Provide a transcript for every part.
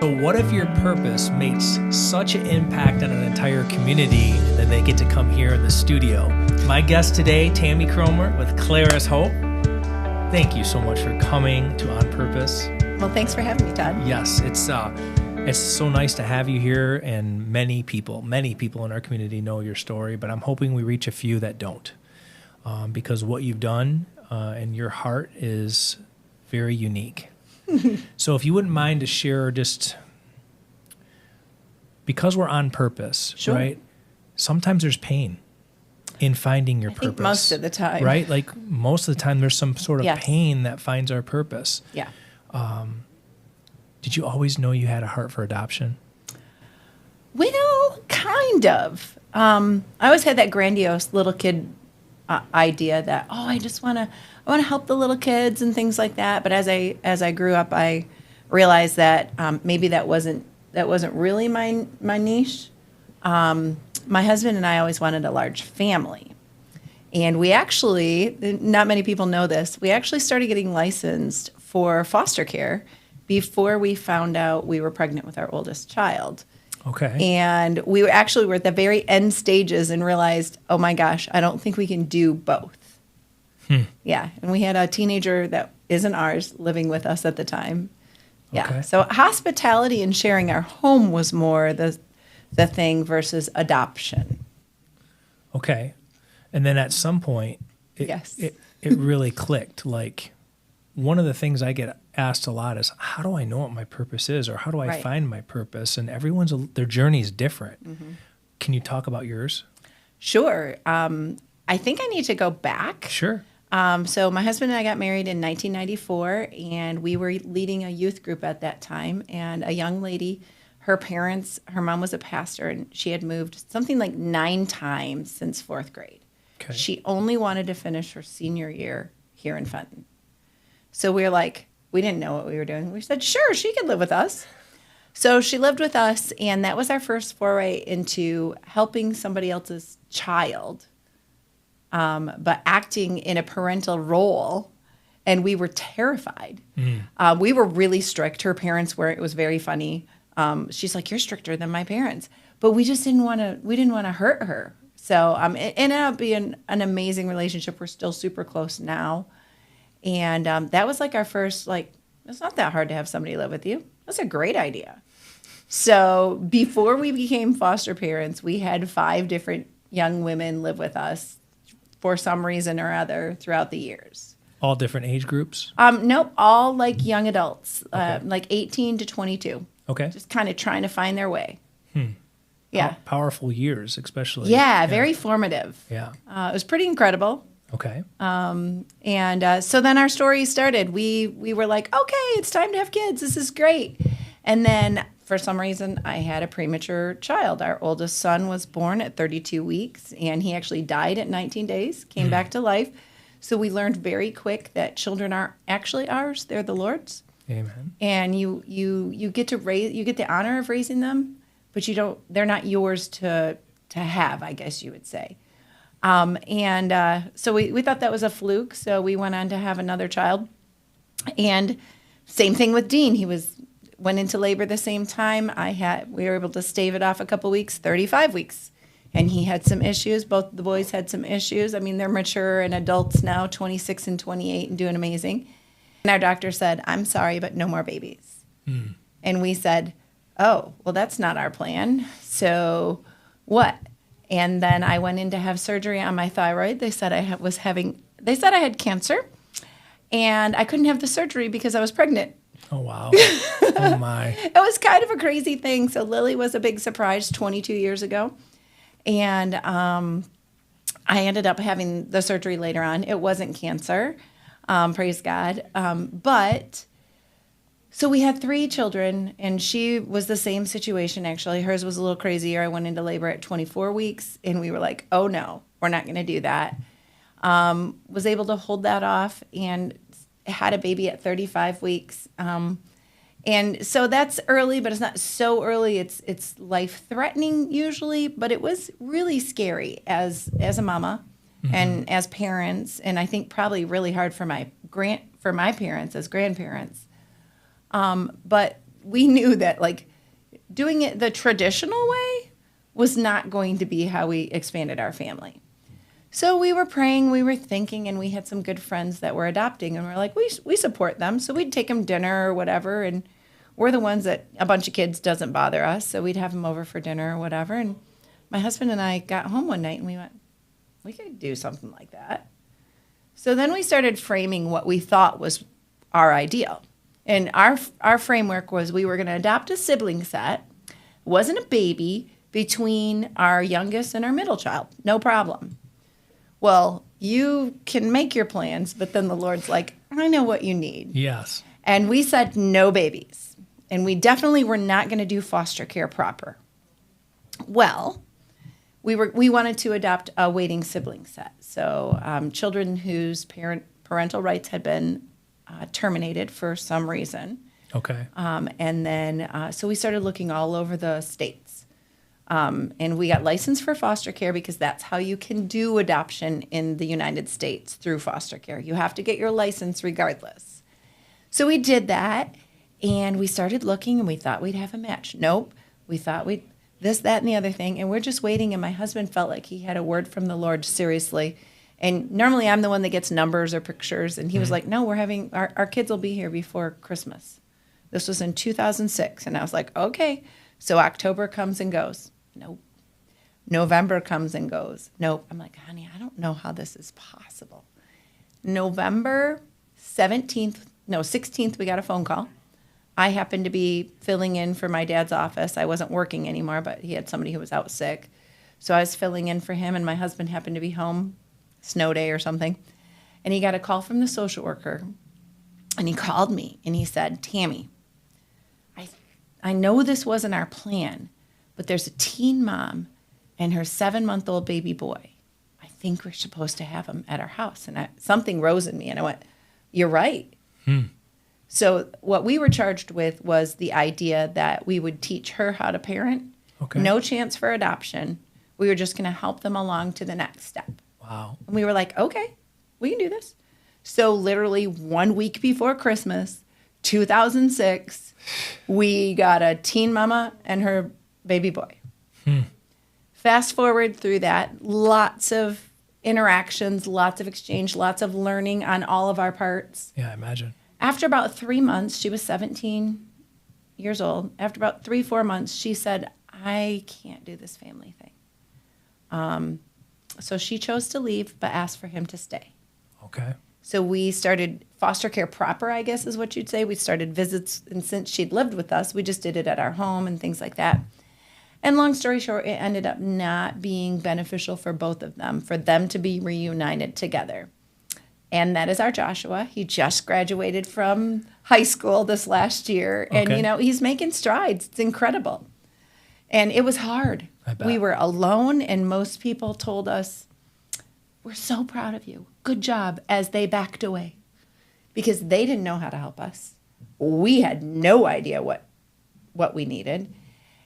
But what if your purpose makes such an impact on an entire community that they get to come here in the studio? My guest today, Tami Kromer with Clara's Hope. Thank you so much for coming to On Purpose. Well, thanks for having me, Todd. Yes, it's so nice to have you here, and many people in our community know your story, but I'm hoping we reach a few that don't, because what you've done and your heart is very unique. So if you wouldn't mind to share, just because we're on purpose, Sure. right? Sometimes there's pain in finding your purpose. I think most of the time. Right? Like most of the time there's some sort of Yes. pain that finds our purpose. Yeah. Did you always know you had a heart for adoption? Well, kind of. I always had that grandiose little kid idea that, I want to help the little kids and things like that. But as I grew up, I realized that maybe that wasn't really my niche. My husband and I always wanted a large family. And we actually, not many people know this, we actually started getting licensed for foster care before we found out we were pregnant with our oldest child. Okay. And we were at the very end stages and realized, oh my gosh, I don't think we can do both. Yeah. And we had a teenager that isn't ours living with us at the time. Yeah. Okay. So hospitality and sharing our home was more the thing versus adoption. Okay. And then at some point, it really clicked. Like, one of the things I get asked a lot is, how do I know what my purpose is, or how do I find my purpose? And their journey is different. Mm-hmm. Can you talk about yours? Sure. I think I need to go back. Sure. So my husband and I got married in 1994, and we were leading a youth group at that time. And a young lady, her mom was a pastor, and she had moved something like 9 times since 4th grade. Okay. She only wanted to finish her senior year here in Fenton. So we were like, we didn't know what we were doing. We said, sure, she could live with us. So she lived with us, and that was our first foray into helping somebody else's child, but acting in a parental role. And we were terrified. We were really strict. Her parents were. It was very funny. She's like, you're stricter than my parents. But we just didn't want to hurt her. So it ended up being an amazing relationship. We're still super close now. And that was like our first, it's not that hard to have somebody live with you. That's a great idea. So before we became foster parents, we had 5 different young women live with us for some reason or other throughout the years. All different age groups? Nope, all like young adults, Okay. like 18 to 22. Okay. Just kind of trying to find their way. Yeah. Powerful years, especially. Yeah, very formative. Yeah. It was pretty incredible. Okay. And so then our story started. We were like, okay, it's time to have kids. This is great. And then for some reason, I had a premature child. Our oldest son was born at 32 weeks, and he actually died at 19 days, came back to life. So we learned very quick that children aren't actually ours. They're the Lord's. Amen. And you get to you get the honor of raising them, but they're not yours to have, I guess you would say. So we thought that was a fluke. So we went on to have another child, and same thing with Dean. He went into labor the same time. We were able to stave it off a couple weeks, 35 weeks. And he had some issues. Both the boys had some issues. I mean, they're mature and adults now, 26 and 28, and doing amazing. And our doctor said, I'm sorry, but no more babies. And we said, oh, well, that's not our plan. So what? And then I went in to have surgery on my thyroid. They said I had cancer, and I couldn't have the surgery because I was pregnant. Oh, wow. Oh, my. It was kind of a crazy thing. So Lily was a big surprise 22 years ago. And I ended up having the surgery later on. It wasn't cancer, praise God. So we had 3 children, and she was the same situation, actually. Hers was a little crazier. I went into labor at 24 weeks, and we were like, oh, no, we're not going to do that. Was able to hold that off and had a baby at 35 weeks. And so that's early, but it's not so early. It's life-threatening usually, but it was really scary as a mama and as parents, and I think probably really hard for my parents as grandparents. But we knew that like doing it the traditional way was not going to be how we expanded our family. So we were praying, we were thinking, and we had some good friends that were adopting, and we're like, we support them. So we'd take them dinner or whatever, and we're the ones that a bunch of kids doesn't bother us. So we'd have them over for dinner or whatever. And my husband and I got home one night, and we went, we could do something like that. So then we started framing what we thought was our ideal. And our framework was we were going to adopt a sibling set. It wasn't a baby between our youngest and our middle child. No problem. Well, you can make your plans, but then the Lord's like, I know what you need. Yes. And we said no babies. And we definitely were not going to do foster care proper. Well, we wanted to adopt a waiting sibling set. So children whose parental rights had been terminated for some reason. Okay. And then, so we started looking all over the states. And we got licensed for foster care because that's how you can do adoption in the United States through foster care. You have to get your license regardless. So we did that, and we started looking, and we thought we'd have a match. Nope. We thought we'd this, that, and the other thing, and we're just waiting, and my husband felt like he had a word from the Lord seriously. And normally I'm the one that gets numbers or pictures, and he was like, no, we're having, our kids will be here before Christmas. This was in 2006, and I was like, okay. So October comes and goes. Nope. November comes and goes. Nope. I'm like, honey, I don't know how this is possible. November 16th, we got a phone call. I happened to be filling in for my dad's office. I wasn't working anymore, but he had somebody who was out sick. So I was filling in for him, and my husband happened to be home, snow day or something. And he got a call from the social worker, and he called me, and he said, Tami, I know this wasn't our plan, but there's a teen mom and her 7-month-old baby boy. I think we're supposed to have them at our house. And something rose in me, and I went, you're right. So what we were charged with was the idea that we would teach her how to parent. Okay. No chance for adoption. We were just going to help them along to the next step. Wow. And we were like, okay, we can do this. So literally 1 week before Christmas, 2006, we got a teen mama and her baby boy. Fast forward through that, lots of interactions, lots of exchange, lots of learning on all of our parts. Yeah, I imagine. After about 3 months, she was 17 years old. After about 3-4 months, she said, I can't do this family thing. So she chose to leave, but asked for him to stay. Okay. So we started foster care proper, I guess is what you'd say. We started visits, and since she'd lived with us, we just did it at our home and things like that. And long story short, it ended up not being beneficial for both of them, for them to be reunited together. And that is our Joshua. He just graduated from high school this last year. And, Okay. he's making strides. It's incredible. And it was hard. I bet. We were alone, and most people told us, we're so proud of you. Good job, as they backed away. Because they didn't know how to help us. We had no idea what we needed.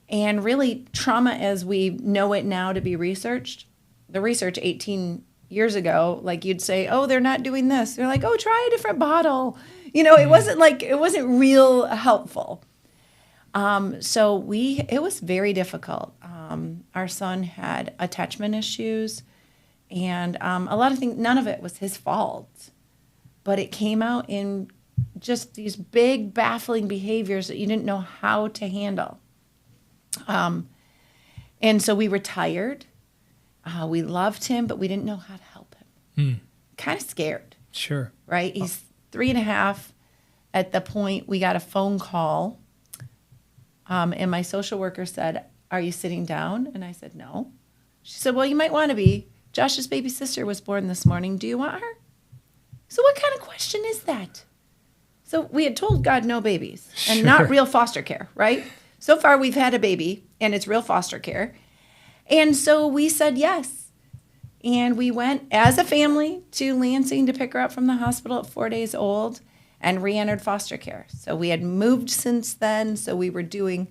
And really, trauma as we know it now to be researched, the research 18 years ago, like you'd say, oh, they're not doing this. They're like, oh, try a different bottle. It wasn't real helpful. So it was very difficult. Our son had attachment issues, and a lot of things, none of it was his fault, but it came out in just these big baffling behaviors that you didn't know how to handle. And so we were tired. We loved him, but we didn't know how to help him. Kind of scared. Sure. Right? He's 3.5. At the point we got a phone call, and my social worker said, are you sitting down? And I said, no. She said, well, you might want to be. Josh's baby sister was born this morning. Do you want her? So what kind of question is that? So we had told God no babies and Sure. not real foster care, right? So far we've had a baby, and it's real foster care. And so we said yes. And we went as a family to Lansing to pick her up from the hospital at 4 days old and re-entered foster care. So we had moved since then. So we were doing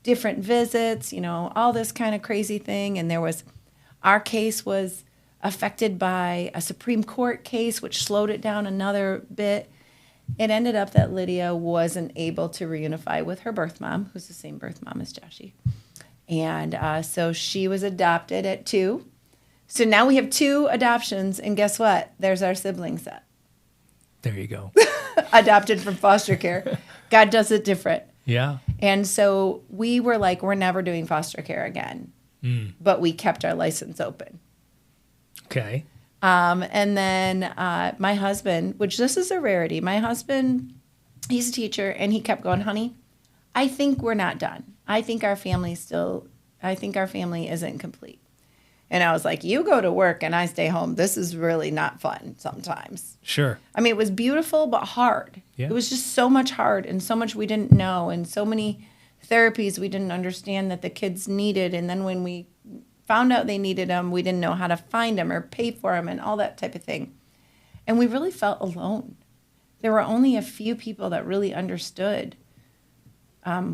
different visits, all this kind of crazy thing. And our case was affected by a Supreme Court case, which slowed it down another bit. it ended up that Lydia wasn't able to reunify with her birth mom, who's the same birth mom as Joshy. And so she was adopted at 2. So now we have 2 adoptions, and guess what? There's our sibling set. There you go. Adopted from foster care. God does it different. Yeah. And so we were like, we're never doing foster care again. But we kept our license open. Okay. And then my husband, which this is a rarity, my husband, he's a teacher, and he kept going, honey, I think we're not done. I think our family isn't complete. And I was like, you go to work and I stay home. This is really not fun sometimes. Sure. I mean, it was beautiful, but hard. Yeah. It was just so much hard and so much we didn't know and so many therapies we didn't understand that the kids needed. And then when we found out they needed them, we didn't know how to find them or pay for them and all that type of thing. And we really felt alone. There were only a few people that really understood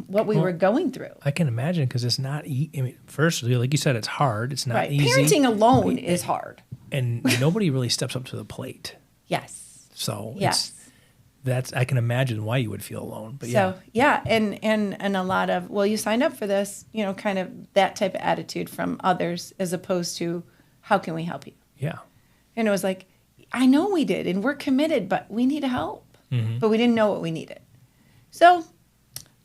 what we were going through. I can imagine, because it's not I mean, firstly, like you said, it's hard. It's not Right. easy. Parenting alone is hard. And nobody really steps up to the plate. Yes. So Yes. I can imagine why you would feel alone. But So yeah, and a lot of, well, you signed up for this, kind of that type of attitude from others as opposed to how can we help you? Yeah. And it was like, I know we did, and we're committed, but we need help. But we didn't know what we needed. So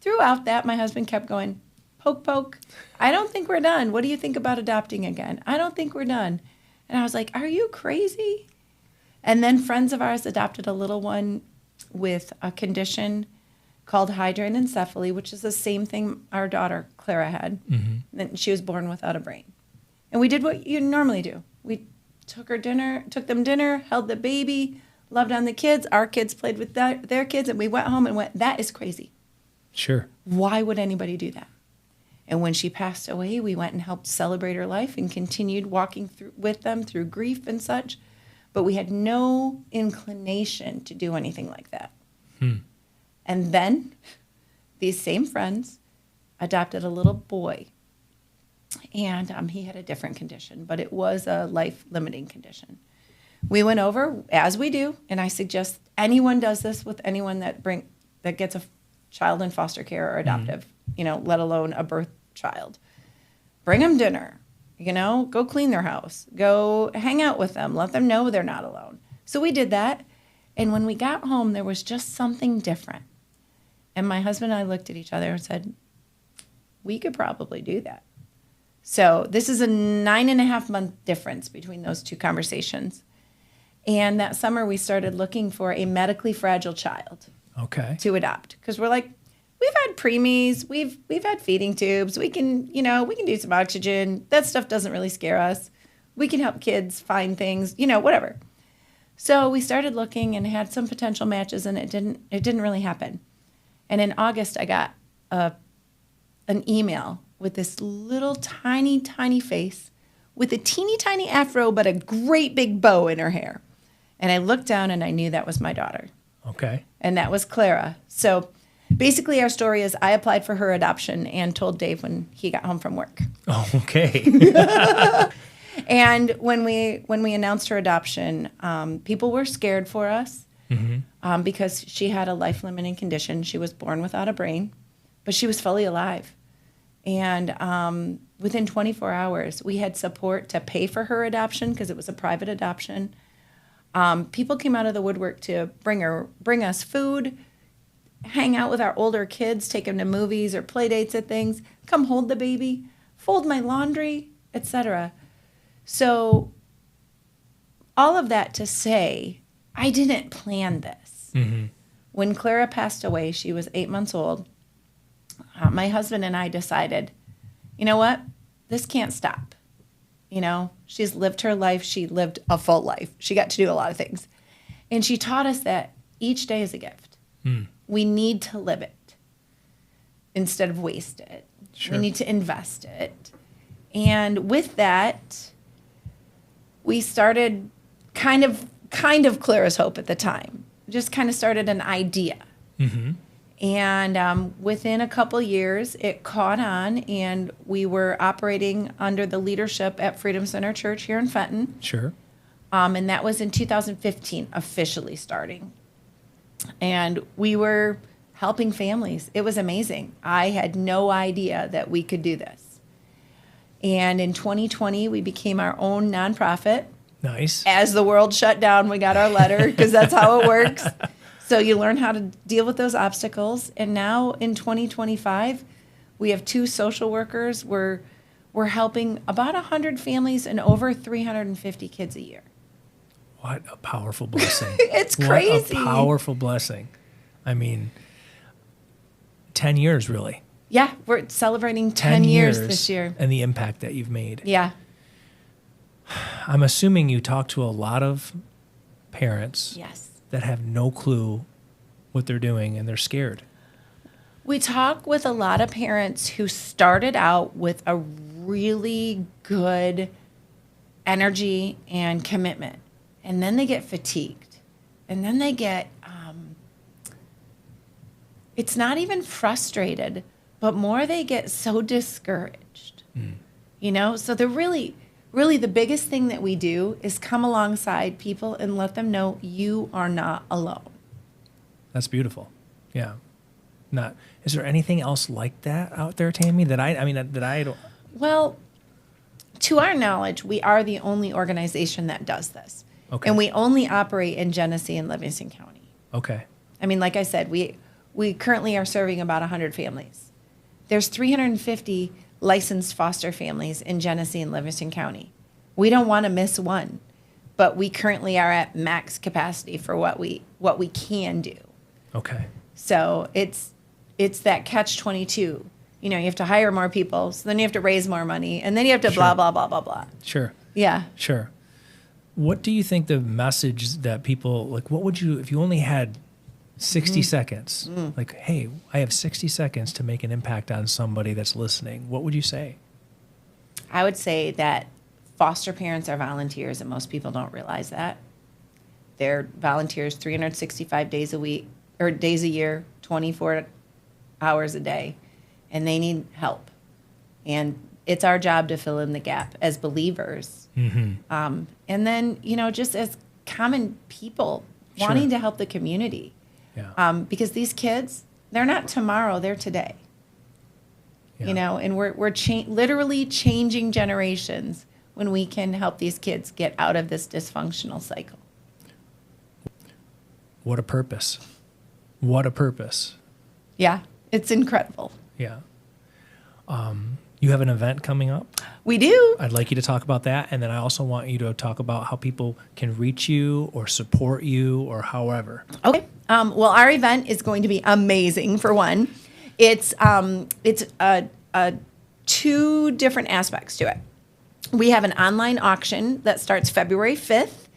throughout that, my husband kept going, poke, poke. I don't think we're done. What do you think about adopting again? I don't think we're done. And I was like, are you crazy? And then friends of ours adopted a little one with a condition called hydranencephaly, which is the same thing our daughter Clara had. And she was born without a brain. And we did what you normally do. We took them dinner, held the baby, loved on the kids. Our kids played with their kids, and we went home and went, that is crazy. Sure. Why would anybody do that? And when she passed away, we went and helped celebrate her life and continued walking with them through grief and such. But we had no inclination to do anything like that. And then these same friends adopted a little boy. And he had a different condition, but it was a life-limiting condition. We went over, as we do, and I suggest anyone does this with anyone that gets a child in foster care or adoptive, let alone a birth child. Bring them dinner, go clean their house, go hang out with them, let them know they're not alone. So we did that. And when we got home, there was just something different. And my husband and I looked at each other and said, we could probably do that. So this is a 9.5-month difference between those two conversations. And that summer, we started looking for a medically fragile child. Okay. To adopt, because we're like, we've had preemies, we've had feeding tubes, we can do some oxygen. That stuff doesn't really scare us. We can help kids find things, whatever. So we started looking and had some potential matches, and it didn't really happen. And in August, I got an email with this little tiny face with a teeny tiny afro, but a great big bow in her hair. And I looked down and I knew that was my daughter. Okay. And that was Clara. So basically our story is I applied for her adoption and told Dave when he got home from work. Oh, okay. And when we announced her adoption, people were scared for us because she had a life-limiting condition. She was born without a brain, but she was fully alive. And within 24 hours, we had support to pay for her adoption because it was a private adoption. People came out of the woodwork to bring us food, hang out with our older kids, take them to movies or play dates at things, come hold the baby, fold my laundry, etc. So all of that to say, I didn't plan this. When Clara passed away, she was 8 months old. My husband and I decided, you know what? This can't stop. She's lived her life. She lived a full life. She got to do a lot of things. And she taught us that each day is a gift. We need to live it instead of waste it. Sure. We need to invest it. And with that, we started kind of Clara's Hope at the time. Just kind of started an idea. And within a couple years, it caught on, and we were operating under the leadership at Freedom Center Church here in Fenton. Sure. And that was in 2015, officially starting. And we were helping families. It was amazing. I had no idea that we could do this. And in 2020, we became our own nonprofit. Nice. As the world shut down, we got our letter because that's how it works. So you learn how to deal with those obstacles. And now in 2025, we have 2 social workers. We're helping about 100 families and over 350 kids a year. What a powerful blessing. It's crazy. What a powerful blessing. I mean, 10 years, really. Yeah, we're celebrating 10 years this year. And the impact that you've made. Yeah. I'm assuming you talk to a lot of parents Yes. that have no clue what they're doing and they're scared. We talk with a lot of parents who started out with a really good energy and commitment, and then they get fatigued, and then they get, it's not even frustrated, but more they get so discouraged, you know? So they're really the biggest thing that we do is come alongside people and let them know you are not alone. That's beautiful. Yeah. Is there anything else like that out there, Tami, that I don't? Well, to our knowledge, we are the only organization that does this. Okay. And we only operate in Genesee and Livingston County. Okay. I mean, like I said, we currently are serving about 100 families. There's 350 licensed foster families in Genesee and Livingston County. We don't want to miss one, but we currently are at max capacity for what we can do. Okay. So it's that catch-22. You know, you have to hire more people, so then you have to raise more money, and then you have to blah, blah, blah, blah, blah. Sure. Yeah. Sure. What do you think the message that people, like, what would you, if you only had 60 seconds, like, hey, I have 60 seconds to make an impact on somebody that's listening, what would you say? I would say that foster parents are volunteers, and most people don't realize that. They're volunteers 365 days a week, or days a year, 24 hours a day, and they need help. And it's our job to fill in the gap as believers. And then, you know, just as common people wanting to help the community. Yeah. Because these kids, they're not tomorrow, they're today. Yeah. You know, and we're literally changing generations when we can help these kids get out of this dysfunctional cycle. What a purpose. What a purpose. Yeah, it's incredible. Yeah. You have an event coming up. We do. I'd like you to talk about that. And then I also want you to talk about how people can reach you or support you or however. Okay. Well, our event is going to be amazing, for one. It's 2 different aspects to it. We have an online auction that starts February 5th,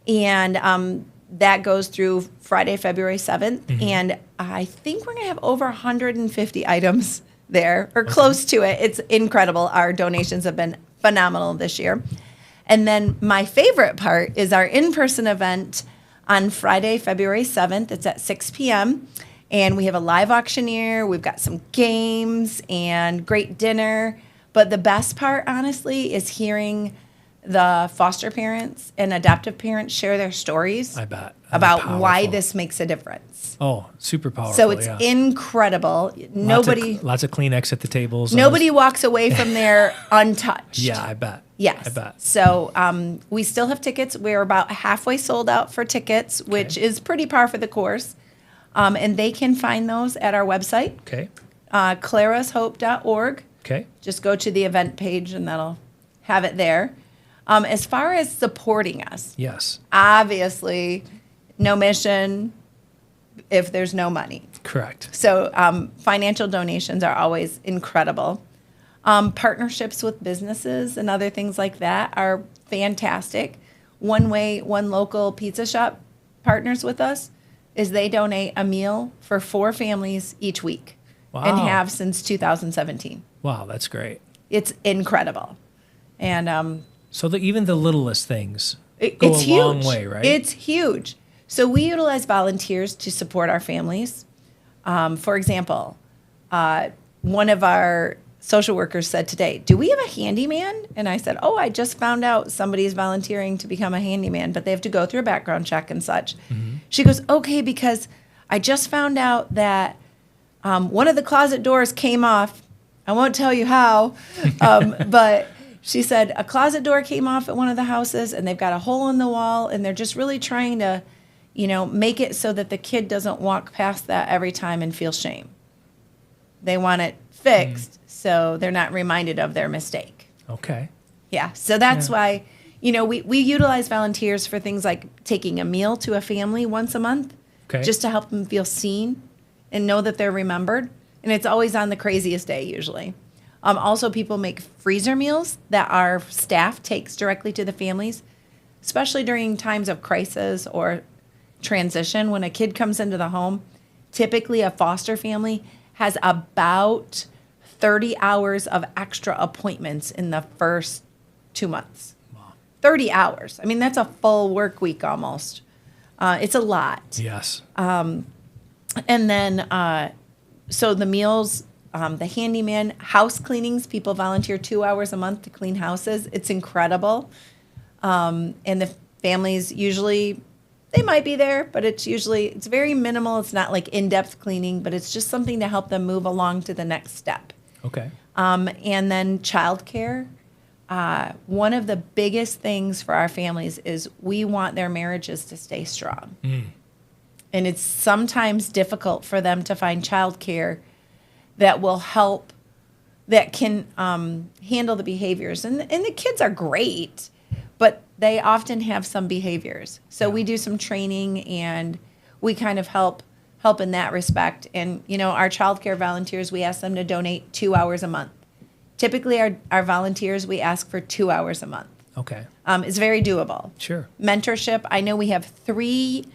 and that goes through Friday, February 7th. And I think we're going to have over 150 items there, or close to it. It's incredible. Our donations have been phenomenal this year. And then my favorite part is our in-person event on Friday, February 7th. It's at 6 p.m. And we have a live auctioneer. We've got some games and great dinner. But the best part, honestly, is hearing the foster parents and adoptive parents share their stories. I bet. About why this makes a difference. Oh, super powerful. So it's incredible. Lots of Kleenex at the tables. Nobody walks away from there untouched. Yeah, I bet. Yes. I bet. So we still have tickets. We're about halfway sold out for tickets, which is pretty par for the course. And they can find those at our website, Okay. clarashope.org. Okay. Just go to the event page and that'll have it there. As far as supporting us, Yes. obviously, no mission if there's no money. Correct. So financial donations are always incredible. Partnerships with businesses and other things like that are fantastic. One local pizza shop partners with us is they donate a meal for 4 families each week. Wow. And have since 2017. Wow, that's great. It's incredible. And So even the littlest things go it's a huge. long way, right? It's huge. So we utilize volunteers to support our families. For example, one of our social workers said today, "Do we have a handyman?" And I said, "Oh, I just found out somebody's volunteering to become a handyman, but they have to go through a background check and such." She goes, "Okay, because I just found out that one of the closet doors came off. I won't tell you how, but she said a closet door came off at one of the houses, and they've got a hole in the wall, and they're just really trying to, make it so that the kid doesn't walk past that every time and feel shame. They want it fixed so they're not reminded of their mistake. Okay. Yeah, so that's why, we utilize volunteers for things like taking a meal to a family once a month, just to help them feel seen and know that they're remembered. And it's always on the craziest day, usually. Also, people make freezer meals that our staff takes directly to the families, especially during times of crisis or transition. When a kid comes into the home, typically a foster family has about 30 hours of extra appointments in the first 2 months. Wow. 30 hours. I mean, that's a full work week almost. It's a lot. Yes. And then, so the meals, the handyman, house cleanings, people volunteer 2 hours a month to clean houses. It's incredible. And the families usually, they might be there, but it's very minimal. It's not like in-depth cleaning, but it's just something to help them move along to the next step. Okay. And then childcare. One of the biggest things for our families is we want their marriages to stay strong. And it's sometimes difficult for them to find childcare that will help, that can handle the behaviors. And the kids are great, but they often have some behaviors. So we do some training, and we kind of help in that respect. And, our childcare volunteers, we ask them to donate 2 hours a month. Typically, our volunteers, we ask for 2 hours a month. Okay. It's very doable. Sure. Mentorship. I know we have 3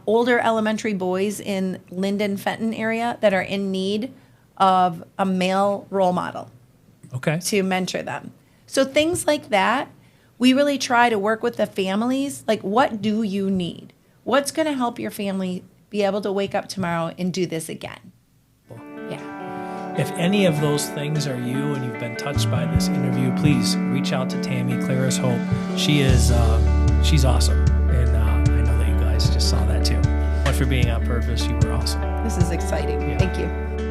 older elementary boys in Linden, Fenton area that are in need of a male role model. Okay. To mentor them. So things like that, we really try to work with the families. Like, what do you need? What's going to help your family be able to wake up tomorrow and do this again? Yeah. If any of those things are you and you've been touched by this interview, please reach out to Tami, Clara's Hope. She's awesome. And I know that you guys just saw that too. But for being on purpose, you were awesome. This is exciting. Yeah. Thank you.